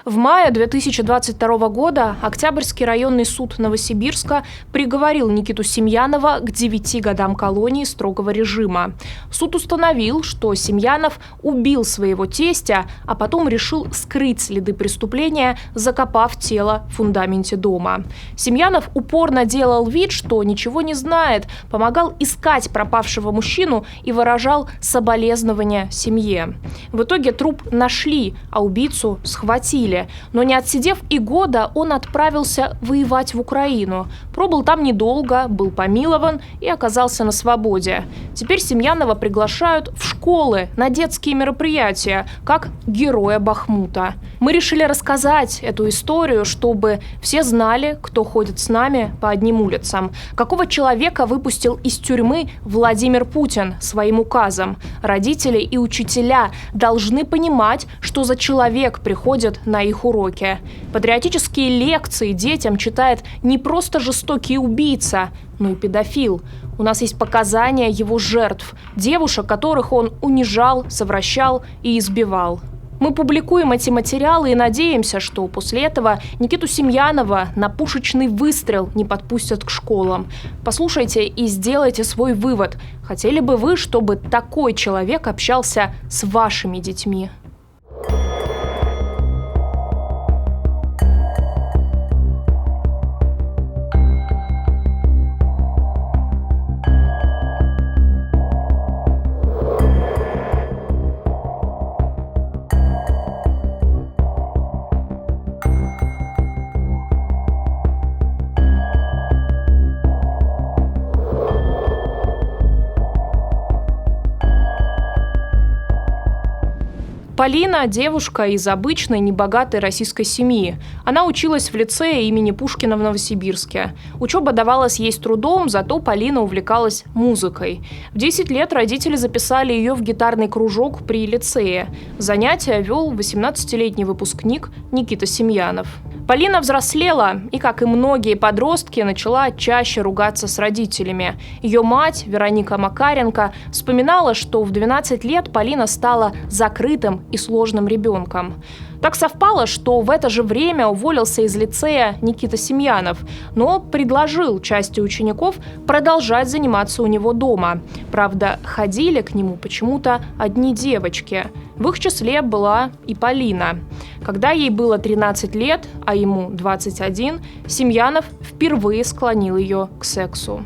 В мае 2022 года Октябрьский районный суд Новосибирска приговорил Никиту Семьянова к 9 годам колонии строгого режима. Суд установил, что Семьянов убил своего тестя, а потом решил скрыть следы преступления, закопав тело в фундаменте дома. Семьянов упорно делал вид, что ничего не знает, помогал искать пропавшего мужчину и выражал соболезнования семье. В итоге труп нашли, а убийцу схватили. Но не отсидев и года, он отправился воевать в Украину. Пробыл там недолго, был помилован и оказался на свободе. Теперь Семьянова приглашают в школы на детские мероприятия, как героя Бахмута. Мы решили рассказать эту историю, чтобы все знали, кто ходит с нами по одним улицам. Какого человека выпустил из тюрьмы Владимир Путин своим указом. Родители и учителя должны понимать, что за человек приходит на их уроки. Патриотические лекции детям читает не просто жестокий убийца, но и педофил. У нас есть показания его жертв, девушек, которых он унижал, совращал и избивал. Мы публикуем эти материалы и надеемся, что после этого Никиту Семьянова на пушечный выстрел не подпустят к школам. Послушайте и сделайте свой вывод. Хотели бы вы, чтобы такой человек общался с вашими детьми? Полина – девушка из обычной, небогатой российской семьи. Она училась в лицее имени Пушкина в Новосибирске. Учеба давалась ей с трудом, зато Полина увлекалась музыкой. В 10 лет родители записали ее в гитарный кружок при лицее. Занятия вел 18-летний выпускник Никита Семьянов. Полина взрослела и, как и многие подростки, начала чаще ругаться с родителями. Ее мать, Вероника Макаренко, вспоминала, что в 12 лет Полина стала закрытым и сложным ребенком. Так совпало, что в это же время уволился из лицея Никита Семьянов, но предложил части учеников продолжать заниматься у него дома. Правда, ходили к нему почему-то одни девочки. В их числе была и Полина. Когда ей было 13 лет, а ему 21, Семьянов впервые склонил ее к сексу.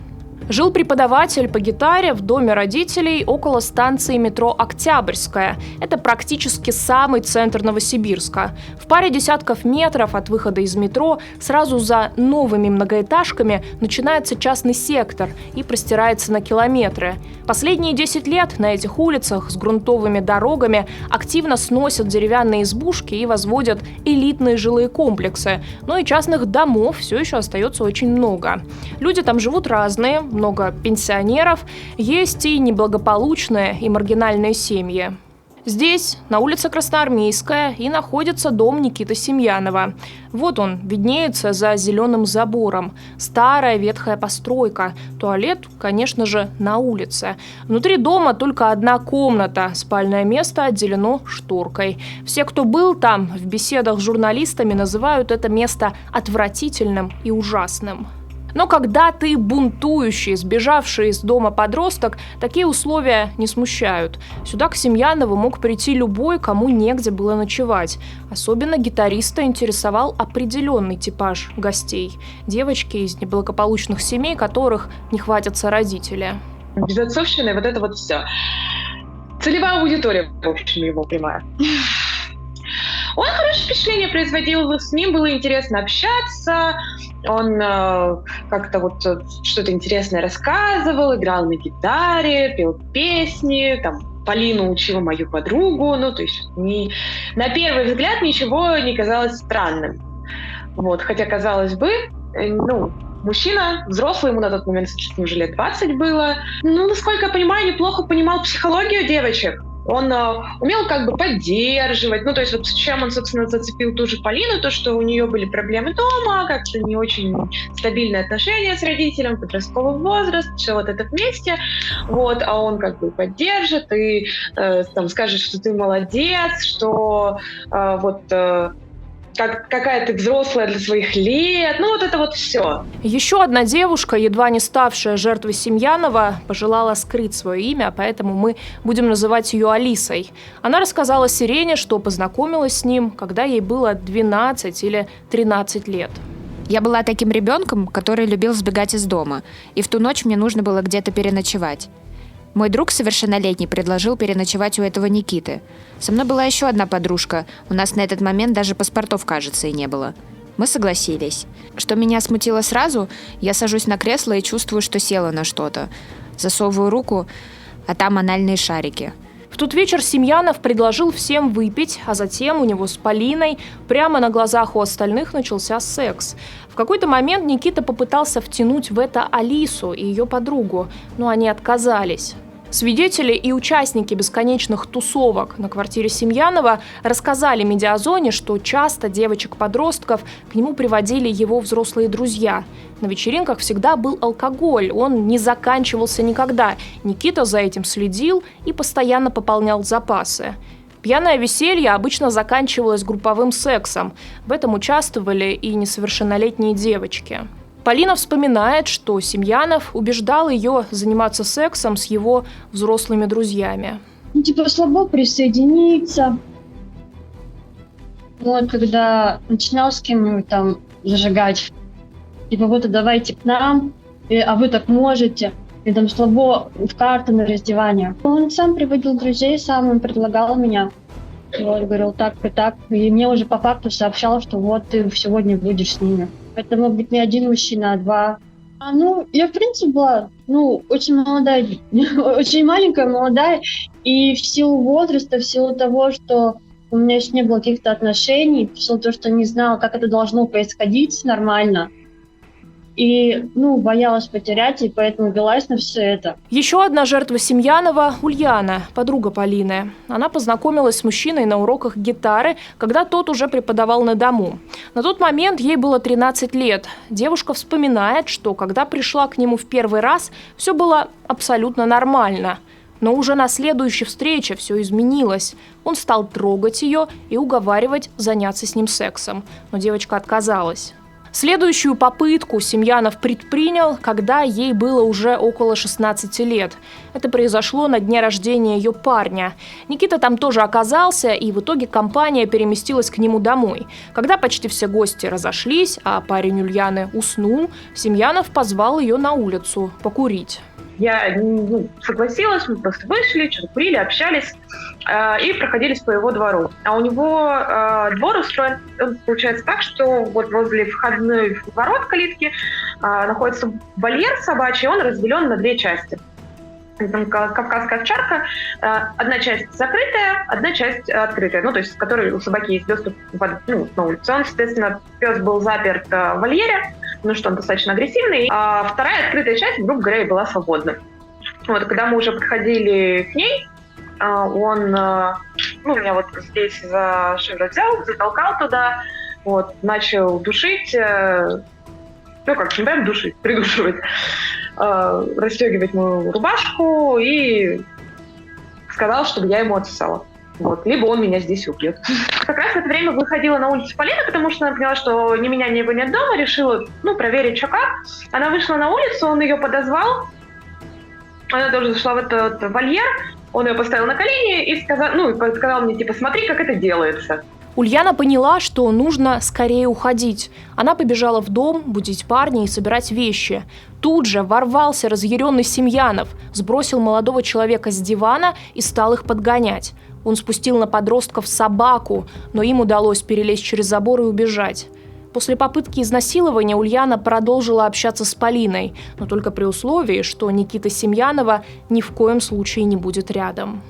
Жил преподаватель по гитаре в доме родителей около станции метро «Октябрьская». Это практически самый центр Новосибирска. В паре десятков метров от выхода из метро сразу за новыми многоэтажками начинается частный сектор и простирается на километры. Последние 10 лет на этих улицах с грунтовыми дорогами активно сносят деревянные избушки и возводят элитные жилые комплексы. Но и частных домов все еще остается очень много. Люди там живут разные, много пенсионеров, есть и неблагополучные и маргинальные семьи. Здесь, на улице Красноармейская, и находится дом Никиты Семьянова. Вот он, виднеется за зеленым забором. Старая ветхая постройка. Туалет, конечно же, на улице. Внутри дома только одна комната. Спальное место отделено шторкой. Все, кто был там, в беседах с журналистами называют это место отвратительным и ужасным. Но когда ты бунтующий, сбежавший из дома подросток, такие условия не смущают. Сюда к Семьянову мог прийти любой, кому негде было ночевать. Особенно гитариста интересовал определенный типаж гостей. Девочки из неблагополучных семей, которых не хватятся родители. Безотцовщина, вот это вот все. Целевая аудитория, в общем, его прямая. Он хорошее впечатление производил, с ним было интересно общаться, он как-то вот что-то интересное рассказывал, играл на гитаре, пел песни, там, Полину учила мою подругу, ну, то есть на первый взгляд ничего не казалось странным. Вот, хотя, казалось бы, мужчина, взрослый, ему на тот момент уже лет 20 было, насколько я понимаю, неплохо понимал психологию девочек. Он умел как бы поддерживать, то есть вот с чем он, собственно, зацепил ту же Полину, то, что у нее были проблемы дома, как-то не очень стабильные отношения с родителем, подростковый возраст, все вот это вместе, вот, а он как бы поддержит и там скажет, что ты молодец, что какая ты взрослая для своих лет, ну вот это вот все. Еще одна девушка, едва не ставшая жертвой Семьянова, пожелала скрыть свое имя, поэтому мы будем называть ее Алисой. Она рассказала Сирене, что познакомилась с ним, когда ей было 12 или 13 лет. Я была таким ребенком, который любил сбегать из дома, и в ту ночь мне нужно было где-то переночевать. Мой друг совершеннолетний предложил переночевать у этого Никиты. Со мной была еще одна подружка, у нас на этот момент даже паспортов, кажется, и не было. Мы согласились. Что меня смутило сразу, я сажусь на кресло и чувствую, что села на что-то. Засовываю руку, а там анальные шарики. В тот вечер Семьянов предложил всем выпить, а затем у него с Полиной прямо на глазах у остальных начался секс. В какой-то момент Никита попытался втянуть в это Алису и ее подругу, но они отказались. Свидетели и участники бесконечных тусовок на квартире Семьянова рассказали Медиазоне, что часто девочек-подростков к нему приводили его взрослые друзья. На вечеринках всегда был алкоголь, он не заканчивался никогда. Никита за этим следил и постоянно пополнял запасы. Пьяное веселье обычно заканчивалось групповым сексом. В этом участвовали и несовершеннолетние девочки. Полина вспоминает, что Семьянов убеждал ее заниматься сексом с его взрослыми друзьями. Слабо присоединиться. Вот, когда начинал с кем-нибудь там зажигать, вот давайте к нам, а вы так можете. И там слабо в карты на раздевание. Он сам приводил друзей, сам им предлагал меня. Вот, говорил так и так. И мне уже по факту сообщал, что вот ты сегодня будешь с ними. Это мог быть не один мужчина, а два. Я, в принципе, была, очень молодая, очень маленькая, молодая. И в силу возраста, в силу того, что у меня еще не было каких-то отношений, в силу того, что не знала, как это должно происходить нормально. И, боялась потерять, и поэтому велась на все это. Еще одна жертва Семьянова – Ульяна, подруга Полины. Она познакомилась с мужчиной на уроках гитары, когда тот уже преподавал на дому. На тот момент ей было 13 лет. Девушка вспоминает, что когда пришла к нему в первый раз, все было абсолютно нормально. Но уже на следующей встрече все изменилось. Он стал трогать ее и уговаривать заняться с ним сексом. Но девочка отказалась. Следующую попытку Семьянов предпринял, когда ей было уже около 16 лет. Это произошло на дне рождения ее парня. Никита там тоже оказался, и в итоге компания переместилась к нему домой. Когда почти все гости разошлись, а парень Ульяны уснул, Семьянов позвал ее на улицу покурить. Я согласилась, мы просто вышли, что-то курили, общались и проходились по его двору. А у него двор устроен, получается так, что вот возле входной ворот калитки находится вольер собачий, он разделен на две части. Там кавказская овчарка, одна часть закрытая, одна часть открытая, то есть с которой у собаки есть доступ на улицу. Он, естественно, пес был заперт в вольере, что он достаточно агрессивный, а вторая открытая часть, грубо говоря, и была свободна. Вот, когда мы уже подходили к ней, он меня вот здесь за шиворот взял, затолкал туда, начал душить, не прям душить, придушивать, расстегивать мою рубашку и сказал, чтобы я ему отсосала. Либо он меня здесь убьет. Как раз в это время выходила на улицу Полина, потому что она поняла, что ни меня, ни его нет дома, решила, проверить, что как. Она вышла на улицу, он ее подозвал, она тоже зашла в этот вольер, он ее поставил на колени и сказал мне, смотри, как это делается. Ульяна поняла, что нужно скорее уходить. Она побежала в дом будить парня и собирать вещи. Тут же ворвался разъяренный Семьянов, сбросил молодого человека с дивана и стал их подгонять. Он спустил на подростков собаку, но им удалось перелезть через забор и убежать. После попытки изнасилования Ульяна продолжила общаться с Полиной, но только при условии, что Никита Семьянова ни в коем случае не будет рядом.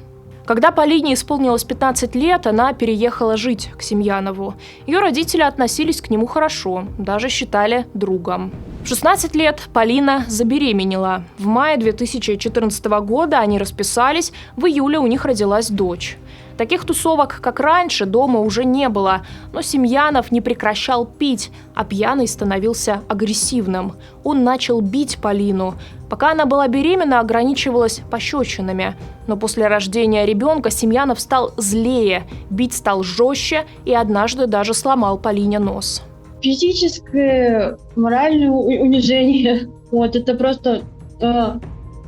Когда Полине исполнилось 15 лет, она переехала жить к Семьянову. Ее родители относились к нему хорошо, даже считали другом. В 16 лет Полина забеременела. В мае 2014 года они расписались, в июле у них родилась дочь. Таких тусовок, как раньше, дома уже не было, но Семьянов не прекращал пить, а пьяный становился агрессивным. Он начал бить Полину. Пока она была беременна, ограничивалась пощечинами. Но после рождения ребенка Семьянов стал злее, бить стал жестче и однажды даже сломал Полине нос. Физическое, моральное унижение. Вот, это просто...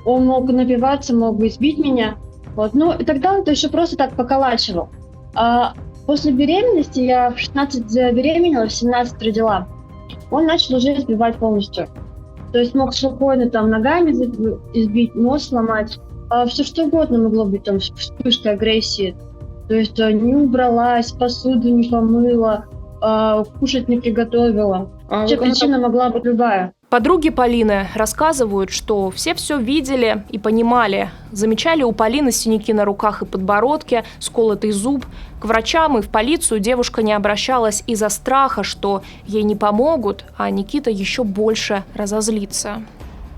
он мог напиваться, мог избить меня. Вот. Ну, и тогда он еще просто так поколачивал. А после беременности, я в 16 забеременела, в 17 родила, он начал уже избивать полностью. То есть мог спокойно там ногами избить, нос сломать. Все что угодно могло быть, там, вспышка агрессии. То есть не убралась, посуду не помыла, кушать не приготовила. Вообще причина могла быть любая. Подруги Полины рассказывают, что все видели и понимали. Замечали у Полины синяки на руках и подбородке, сколотый зуб. К врачам и в полицию девушка не обращалась из-за страха, что ей не помогут, а Никита еще больше разозлится.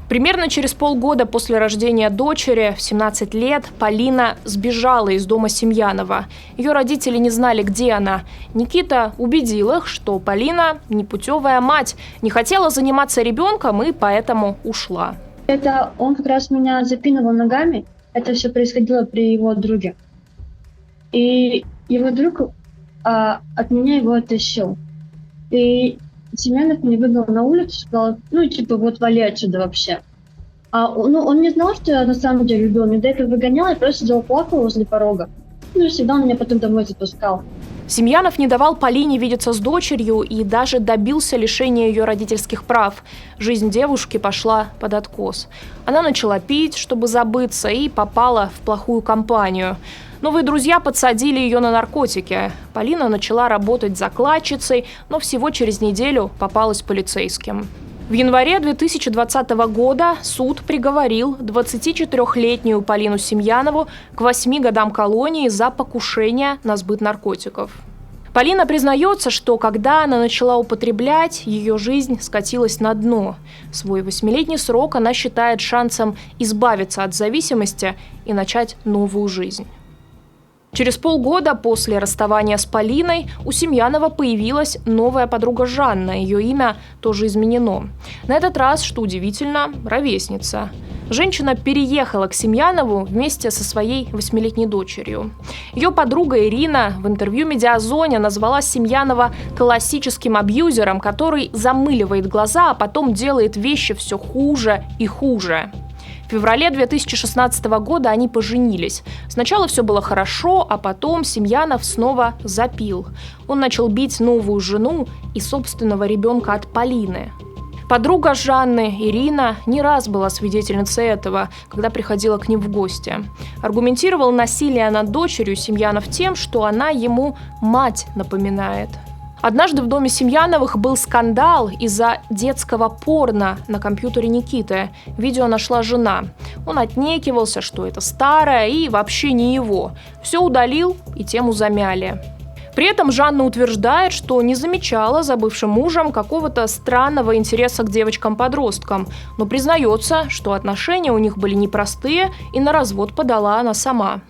Примерно через полгода после рождения дочери, в 17 лет, Полина сбежала из дома Семьянова. Ее родители не знали, где она. Никита убедил их, что Полина непутевая мать, не хотела заниматься ребенком и поэтому ушла. Это он как раз меня запинывал ногами. Это все происходило при его друге. И его друг от меня его оттащил. И Семенов меня выгнал на улицу, сказал, вот вали отсюда вообще. Он не знал, что я на самом деле любил. Меня до этого выгонял, я просто сидела плакала возле порога. И всегда он меня потом домой запускал. Семьянов не давал Полине видеться с дочерью и даже добился лишения ее родительских прав. Жизнь девушки пошла под откос. Она начала пить, чтобы забыться, и попала в плохую компанию. Новые друзья подсадили ее на наркотики. Полина начала работать закладчицей, но всего через неделю попалась полицейским. В январе 2020 года суд приговорил 24-летнюю Полину Семьянову к 8 годам колонии за покушение на сбыт наркотиков. Полина признается, что когда она начала употреблять, ее жизнь скатилась на дно. Свой 8-летний срок она считает шансом избавиться от зависимости и начать новую жизнь. Через полгода после расставания с Полиной у Семьянова появилась новая подруга Жанна. Ее имя тоже изменено. На этот раз, что удивительно, ровесница. Женщина переехала к Семьянову вместе со своей 8-летней дочерью. Ее подруга Ирина в интервью «Медиазоне» назвала Семьянова классическим абьюзером, который замыливает глаза, а потом делает вещи все хуже и хуже. В феврале 2016 года они поженились. Сначала все было хорошо, а потом Семьянов снова запил. Он начал бить новую жену и собственного ребенка от Полины. Подруга Жанны, Ирина, не раз была свидетельницей этого, когда приходила к ним в гости. Аргументировал насилие над дочерью Семьянов тем, что она ему мать напоминает. Однажды в доме Семьяновых был скандал из-за детского порно на компьютере Никиты. Видео нашла жена. Он отнекивался, что это старое и вообще не его. Все удалил и тему замяли. При этом Жанна утверждает, что не замечала за бывшим мужем какого-то странного интереса к девочкам-подросткам, но признается, что отношения у них были непростые, и на развод подала она сама.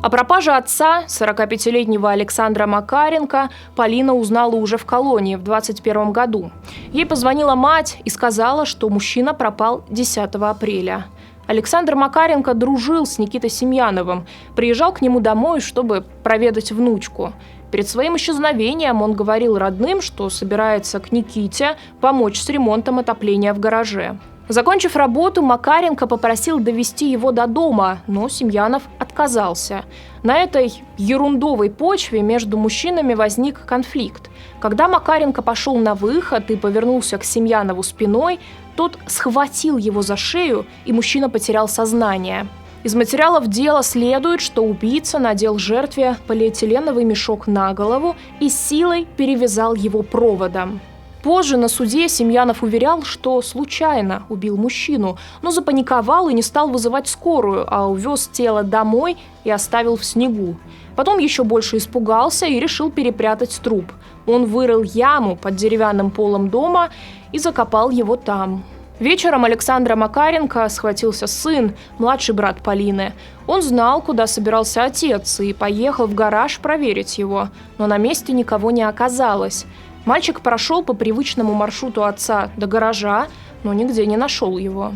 О пропаже отца, 45-летнего Александра Макаренко, Полина узнала уже в колонии в 2021 году. Ей позвонила мать и сказала, что мужчина пропал 10 апреля. Александр Макаренко дружил с Никитой Семьяновым, приезжал к нему домой, чтобы проведать внучку. Перед своим исчезновением он говорил родным, что собирается к Никите помочь с ремонтом отопления в гараже. Закончив работу, Макаренко попросил довести его до дома, но Семьянов отказался. На этой ерундовой почве между мужчинами возник конфликт. Когда Макаренко пошел на выход и повернулся к Семьянову спиной, тот схватил его за шею, и мужчина потерял сознание. Из материалов дела следует, что убийца надел жертве полиэтиленовый мешок на голову и силой перевязал его проводом. Позже на суде Семьянов уверял, что случайно убил мужчину, но запаниковал и не стал вызывать скорую, а увез тело домой и оставил в снегу. Потом еще больше испугался и решил перепрятать труп. Он вырыл яму под деревянным полом дома и закопал его там. Вечером Александра Макаренко схватился сын, младший брат Полины. Он знал, куда собирался отец, и поехал в гараж проверить его, но на месте никого не оказалось. Мальчик прошел по привычному маршруту отца до гаража, но нигде не нашел его.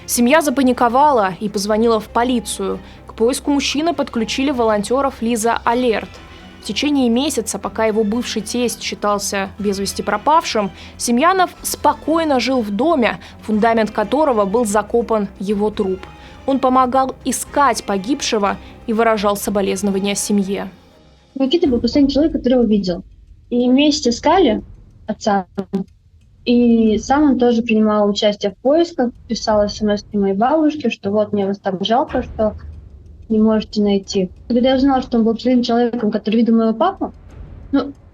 Семья запаниковала и позвонила в полицию. К поиску мужчины подключили волонтеров Лиза Алерт. В течение месяца, пока его бывший тесть считался без вести пропавшим, Семьянов спокойно жил в доме, фундамент которого был закопан его труп. Он помогал искать погибшего и выражал соболезнования семье. Никита был последний человек, который его видел. И вместе искали отца. И сам он тоже принимал участие в поисках, писал смс моей бабушке, что вот мне вас так жалко, что не можете найти. Когда я узнала, что он был последним человеком, который видел моего папу,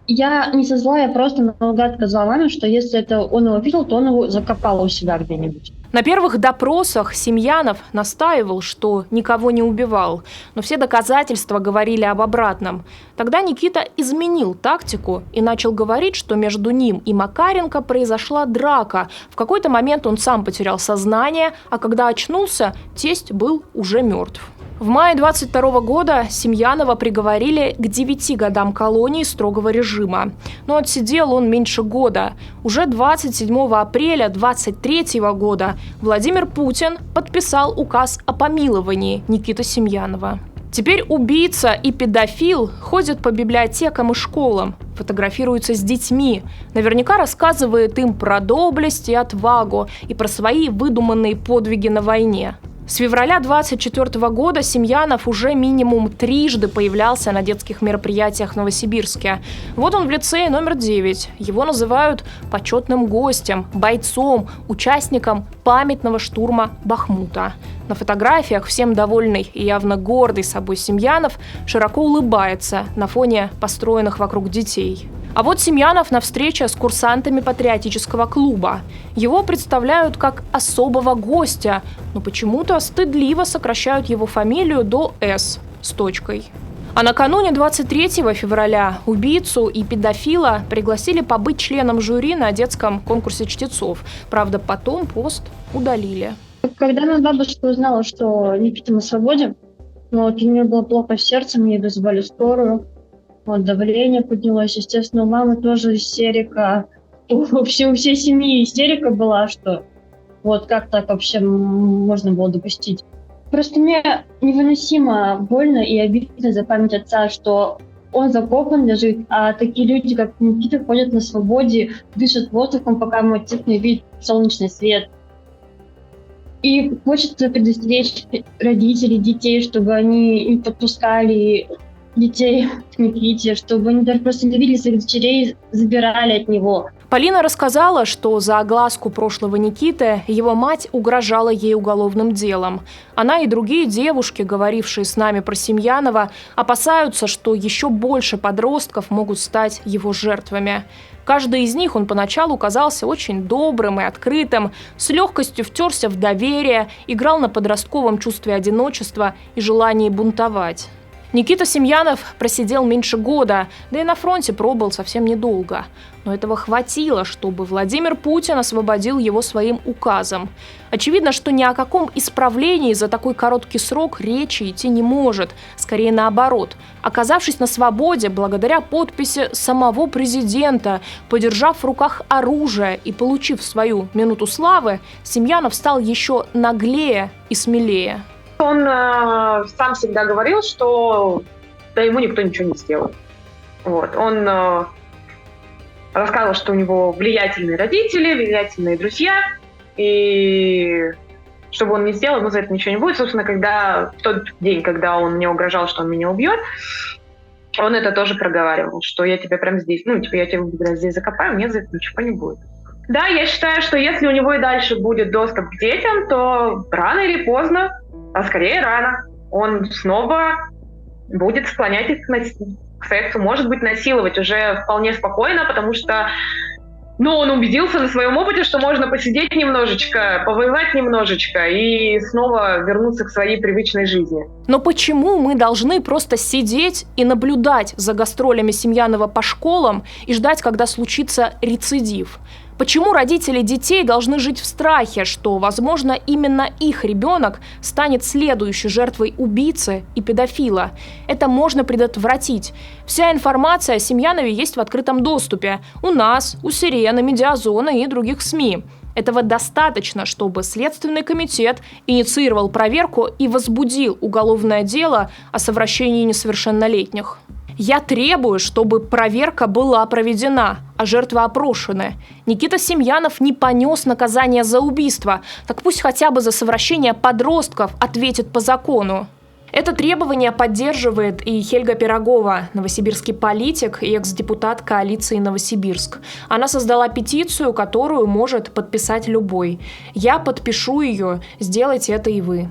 я не со зла, я просто наугад сказала маме, что если это он его видел, то он его закопал у себя где-нибудь. На первых допросах Семьянов настаивал, что никого не убивал, но все доказательства говорили об обратном. Тогда Никита изменил тактику и начал говорить, что между ним и Макаренко произошла драка. В какой-то момент он сам потерял сознание, а когда очнулся, тесть был уже мертв. В мае 22 года Семьянова приговорили к 9 годам колонии строгого режима. Но отсидел он меньше года. Уже 27 апреля 23 года Владимир Путин подписал указ о помиловании Никиты Семьянова. Теперь убийца и педофил ходит по библиотекам и школам, фотографируется с детьми, наверняка рассказывает им про доблесть и отвагу и про свои выдуманные подвиги на войне. С февраля 24 года Семьянов уже минимум трижды появлялся на детских мероприятиях в Новосибирске. Вот он в лицее номер 9. Его называют почетным гостем, бойцом, участником памятного штурма Бахмута. На фотографиях всем довольный и явно гордый собой Семьянов широко улыбается на фоне построенных вокруг детей. А вот Семьянов на встрече с курсантами патриотического клуба. Его представляют как особого гостя, но почему-то стыдливо сокращают его фамилию до «С» с точкой. А накануне 23 февраля убийцу и педофила пригласили побыть членом жюри на детском конкурсе чтецов. Правда, потом пост удалили. Когда моя бабушка узнала, что Никита на свободе, у нее было плохо в сердце, мне вызвали скорую. Давление поднялось, естественно, у мамы тоже истерика. У всей семьи истерика была, что как так вообще можно было допустить. Просто мне невыносимо больно и обидно за память отца, что он закопан лежит, а такие люди, как Никита, ходят на свободе, дышат воздухом, пока мой отец не видит солнечный свет. И хочется предостеречь родителей, детей, чтобы они не подпускали детей к Никите, чтобы они даже просто не видели своих дочерей, забирали от него. Полина рассказала, что за огласку прошлого Никиты его мать угрожала ей уголовным делом. Она и другие девушки, говорившие с нами про Семьянова, опасаются, что еще больше подростков могут стать его жертвами. Каждый из них он поначалу казался очень добрым и открытым, с легкостью втерся в доверие, играл на подростковом чувстве одиночества и желании бунтовать. Никита Семьянов просидел меньше года, да и на фронте пробыл совсем недолго. Но этого хватило, чтобы Владимир Путин освободил его своим указом. Очевидно, что ни о каком исправлении за такой короткий срок речи идти не может. Скорее наоборот. Оказавшись на свободе, благодаря подписи самого президента, подержав в руках оружие и получив свою минуту славы, Семьянов стал еще наглее и смелее. Он сам всегда говорил, что ему никто ничего не сделал. Он рассказывал, что у него влиятельные родители, влиятельные друзья, и что бы он ни сделал, ему за это ничего не будет. Собственно, в тот день, когда он мне угрожал, что он меня убьет, он это тоже проговаривал, что я тебя прямо здесь, я тебя здесь закопаю, мне за это ничего не будет. Да, я считаю, что если у него и дальше будет доступ к детям, то рано или поздно, а скорее рано, он снова будет склонять их к сексу, может быть, насиловать уже вполне спокойно, потому что он убедился на своем опыте, что можно посидеть немножечко, повоевать немножечко и снова вернуться к своей привычной жизни. Но почему мы должны просто сидеть и наблюдать за гастролями Семьянова по школам и ждать, когда случится рецидив? Почему родители детей должны жить в страхе, что, возможно, именно их ребенок станет следующей жертвой убийцы и педофила? Это можно предотвратить. Вся информация о Семьянове есть в открытом доступе. У нас, у Сирены, Медиазона и других СМИ. Этого достаточно, чтобы Следственный комитет инициировал проверку и возбудил уголовное дело о совращении несовершеннолетних. Я требую, чтобы проверка была проведена, а жертвы опрошены. Никита Семьянов не понес наказание за убийство, так пусть хотя бы за совращение подростков ответит по закону. Это требование поддерживает и Хельга Пирогова, новосибирский политик и экс-депутат коалиции «Новосибирск». Она создала петицию, которую может подписать любой. Я подпишу ее, сделайте это и вы.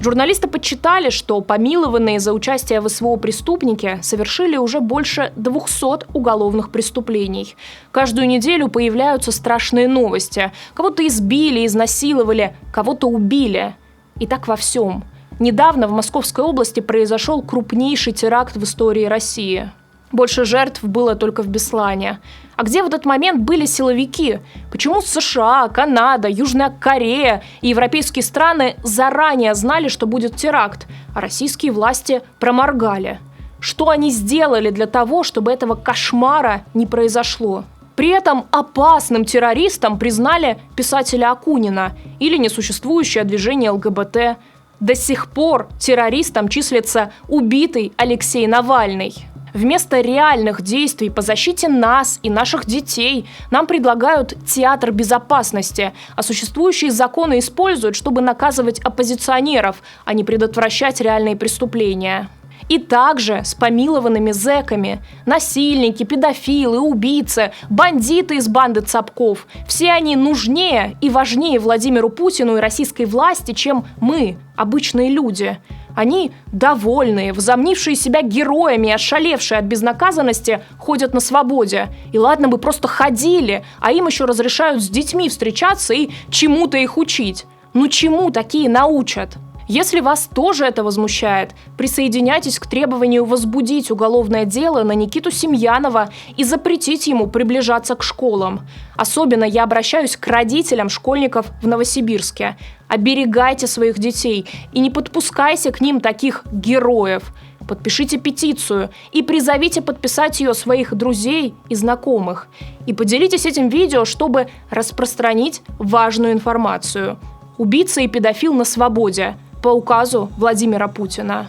Журналисты подсчитали, что помилованные за участие в СВО преступники совершили уже больше 200 уголовных преступлений. Каждую неделю появляются страшные новости. Кого-то избили, изнасиловали, кого-то убили. И так во всем. Недавно в Московской области произошел крупнейший теракт в истории России. Больше жертв было только в Беслане. А где в этот момент были силовики? Почему США, Канада, Южная Корея и европейские страны заранее знали, что будет теракт, а российские власти проморгали? Что они сделали для того, чтобы этого кошмара не произошло? При этом опасным террористом признали писателя Акунина или несуществующее движение ЛГБТ. До сих пор террористом числится убитый Алексей Навальный. Вместо реальных действий по защите нас и наших детей нам предлагают театр безопасности, а существующие законы используют, чтобы наказывать оппозиционеров, а не предотвращать реальные преступления. И также с помилованными зэками. Насильники, педофилы, убийцы, бандиты из банды Цапков. Все они нужнее и важнее Владимиру Путину и российской власти, чем мы, обычные люди. Они довольные, возомнившие себя героями и ошалевшие от безнаказанности, ходят на свободе. И ладно бы просто ходили, а им еще разрешают с детьми встречаться и чему-то их учить. Ну чему такие научат? Если вас тоже это возмущает, присоединяйтесь к требованию возбудить уголовное дело на Никиту Семьянова и запретить ему приближаться к школам. Особенно я обращаюсь к родителям школьников в Новосибирске. Оберегайте своих детей и не подпускайте к ним таких героев. Подпишите петицию и призовите подписать ее своих друзей и знакомых. И поделитесь этим видео, чтобы распространить важную информацию. Убийца и педофил на свободе по указу Владимира Путина.